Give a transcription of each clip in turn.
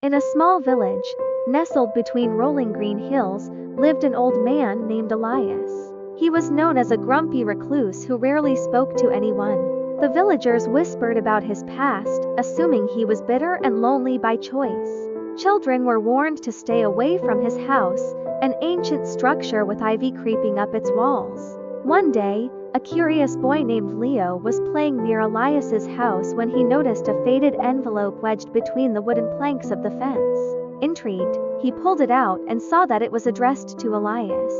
In a small village, nestled between rolling green hills, lived an old man named Elias. He was known as a grumpy recluse who rarely spoke to anyone. The villagers whispered about his past, assuming he was bitter and lonely by choice. Children were warned to stay away from his house, an ancient structure with ivy creeping up its walls. One day, a curious boy named Leo was playing near Elias's house when he noticed a faded envelope wedged between the wooden planks of the fence. Intrigued, he pulled it out and saw that it was addressed to Elias.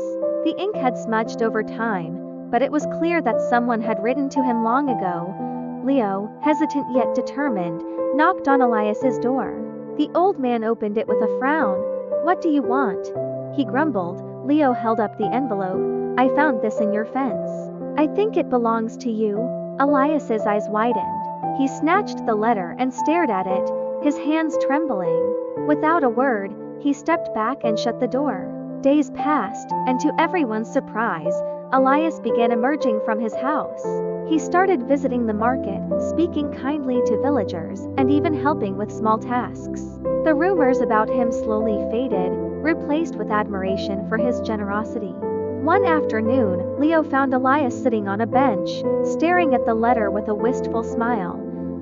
The ink had smudged over time, but it was clear that someone had written to him long ago. Leo, hesitant yet determined, knocked on Elias's door. The old man opened it with a frown. "What do you want?" he grumbled. Leo held up the envelope. "I found this in your fence. I think it belongs to you." Elias's eyes widened. He snatched the letter and stared at it, his hands trembling. Without a word, he stepped back and shut the door. Days passed, and to everyone's surprise, Elias began emerging from his house. He started visiting the market, speaking kindly to villagers, and even helping with small tasks. The rumors about him slowly faded, replaced with admiration for his generosity. One afternoon, Leo found Elias sitting on a bench, staring at the letter with a wistful smile.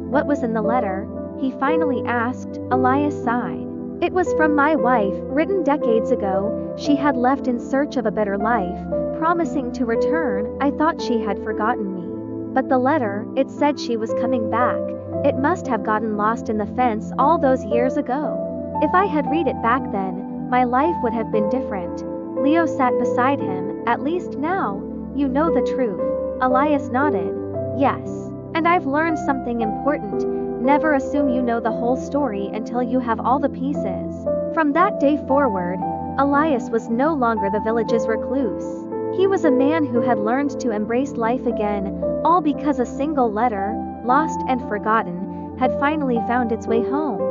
"What was in the letter?" he finally asked. Elias sighed. "It was from my wife, written decades ago. She had left in search of a better life, promising to return. I thought she had forgotten me. But the letter, it said she was coming back. It must have gotten lost in the fence all those years ago. If I had read it back then, my life would have been different." Leo sat beside him. "At least now, you know the truth." Elias nodded. "Yes. And I've learned something important. Never assume you know the whole story until you have all the pieces." From that day forward, Elias was no longer the village's recluse. He was a man who had learned to embrace life again, all because a single letter, lost and forgotten, had finally found its way home.